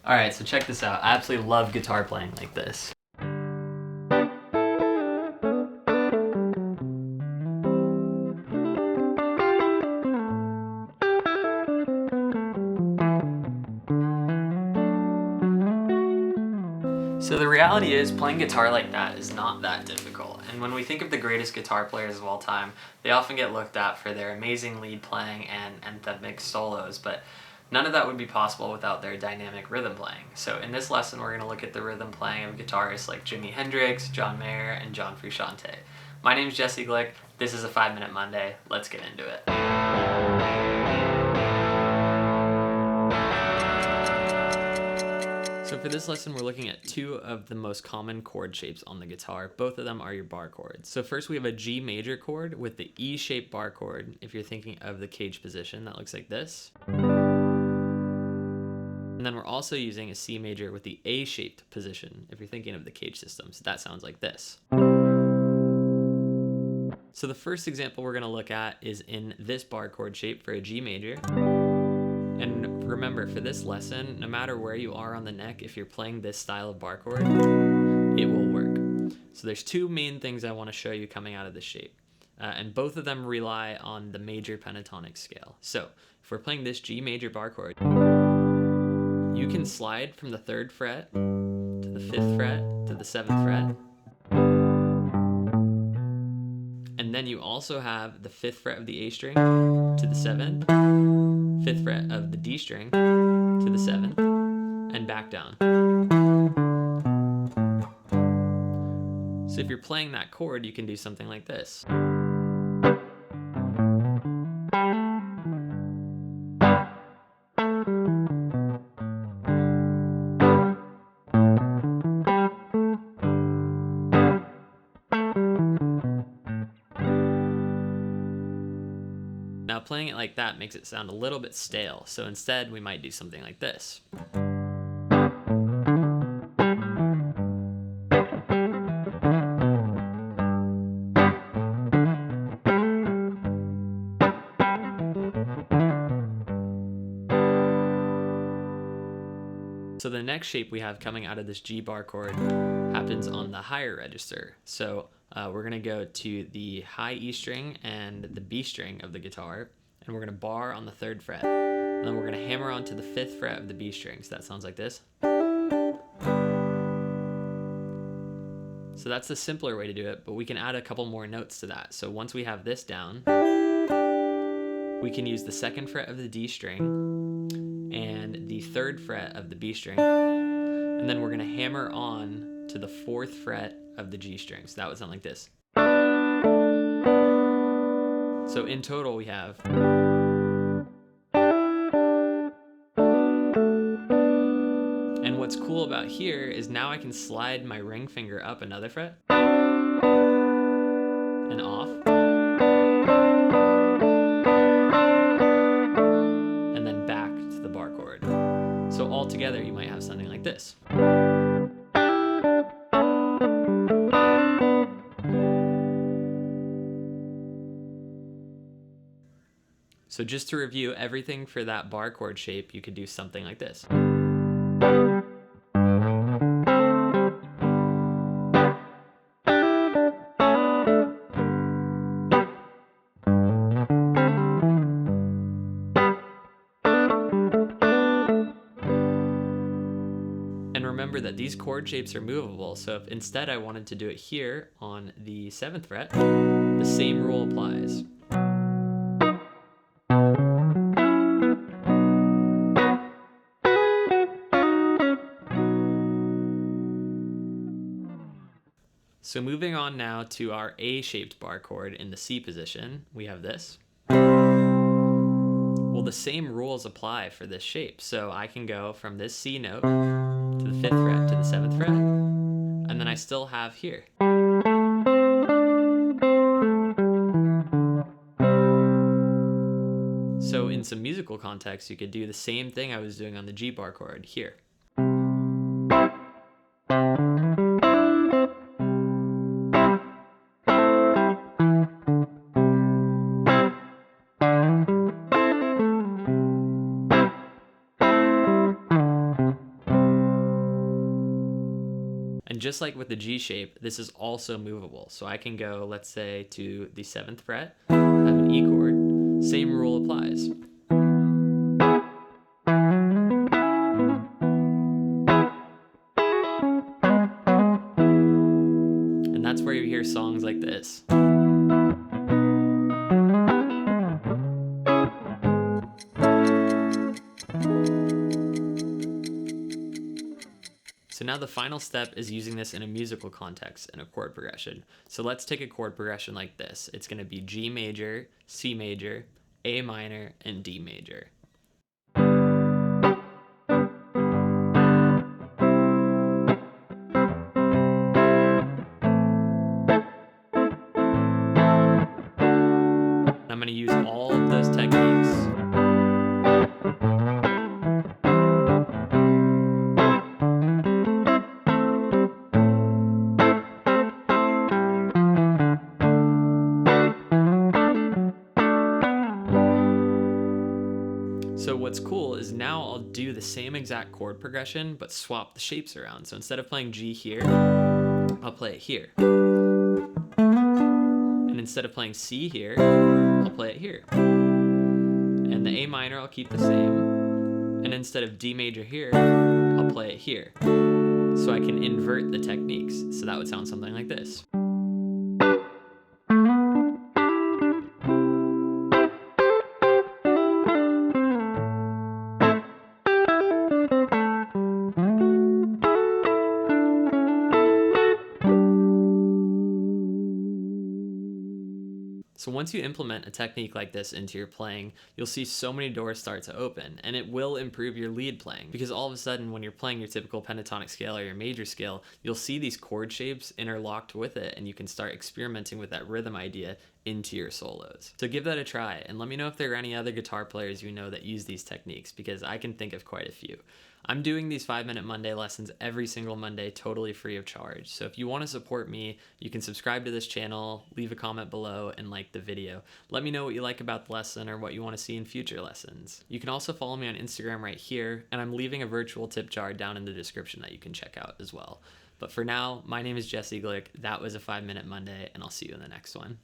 Alright, so check this out. I absolutely love guitar playing like this. So the reality is, playing guitar like that is not that difficult. And when we think of the greatest guitar players of all time, they often get looked at for their amazing lead playing and anthemic solos, but none of that would be possible without their dynamic rhythm playing. So in this lesson, we're going to look at the rhythm playing of guitarists like Jimi Hendrix, John Mayer, and John Frusciante. My name's Jesse Glick. This is a 5-Minute Monday. Let's get into it. So for this lesson, we're looking at two of the most common chord shapes on the guitar. Both of them are your bar chords. So first we have a G major chord with the E-shaped bar chord. If you're thinking of the cage position, that looks like this. And then we're also using a C major with the A-shaped position, if you're thinking of the cage system. So that sounds like this. So the first example we're going to look at is in this bar chord shape for a G major. And remember, for this lesson, no matter where you are on the neck, if you're playing this style of bar chord, it will work. So there's two main things I want to show you coming out of this shape. And both of them rely on the major pentatonic scale. So if we're playing this G major bar chord, you can slide from the 3rd fret to the 5th fret to the 7th fret. And then you also have the 5th fret of the A string to the 7th, 5th fret of the D string to the 7th, and back down. So if you're playing that chord, you can do something like this. Now playing it like that makes it sound a little bit stale, so instead we might do something like this. So the next shape we have coming out of this G bar chord happens on the higher register. So we're going to go to the high E string and the B string of the guitar, and we're going to bar on the 3rd fret. And then we're going to hammer onto the 5th fret of the B string. So that sounds like this. So that's the simpler way to do it, but we can add a couple more notes to that. So once we have this down, we can use the 2nd fret of the D string and the 3rd fret of the B string, and then we're going to hammer on to the 4th fret of the G string. So that would sound like this. So in total we have. And what's cool about here is now I can slide my ring finger up another fret and off, and then back to the bar chord. So all together you might have something like this. So just to review everything for that bar chord shape, you could do something like this. And remember that these chord shapes are movable, so if instead I wanted to do it here on the 7th fret, the same rule applies. So moving on now to our A-shaped bar chord in the C position, we have this. Well, the same rules apply for this shape. So I can go from this C note to the 5th fret to the 7th fret, and then I still have here. So in some musical context, you could do the same thing I was doing on the G bar chord here. And just like with the G shape, this is also movable. So I can go, let's say, to the 7th fret, have an E chord, same rule applies. And that's where you hear songs like this. So now the final step is using this in a musical context in a chord progression. So let's take a chord progression like this. It's going to be G major, C major, A minor, and D major. I'm going to use all of those techniques. So what's cool is now I'll do the same exact chord progression, but swap the shapes around. So instead of playing G here, I'll play it here. And instead of playing C here, I'll play it here. And the A minor I'll keep the same. And instead of D major here, I'll play it here. So I can invert the techniques. So that would sound something like this. So once you implement a technique like this into your playing, you'll see so many doors start to open, and it will improve your lead playing, because all of a sudden when you're playing your typical pentatonic scale or your major scale, you'll see these chord shapes interlocked with it, and you can start experimenting with that rhythm idea into your solos. So give that a try, and let me know if there are any other guitar players you know that use these techniques, because I can think of quite a few. I'm doing these 5-minute Monday lessons every single Monday, totally free of charge. So if you want to support me, you can subscribe to this channel, leave a comment below, and like the video. Let me know what you like about the lesson or what you want to see in future lessons. You can also follow me on Instagram right here, and I'm leaving a virtual tip jar down in the description that you can check out as well. But for now, my name is Jesse Glick. That was a 5-minute Monday, and I'll see you in the next one.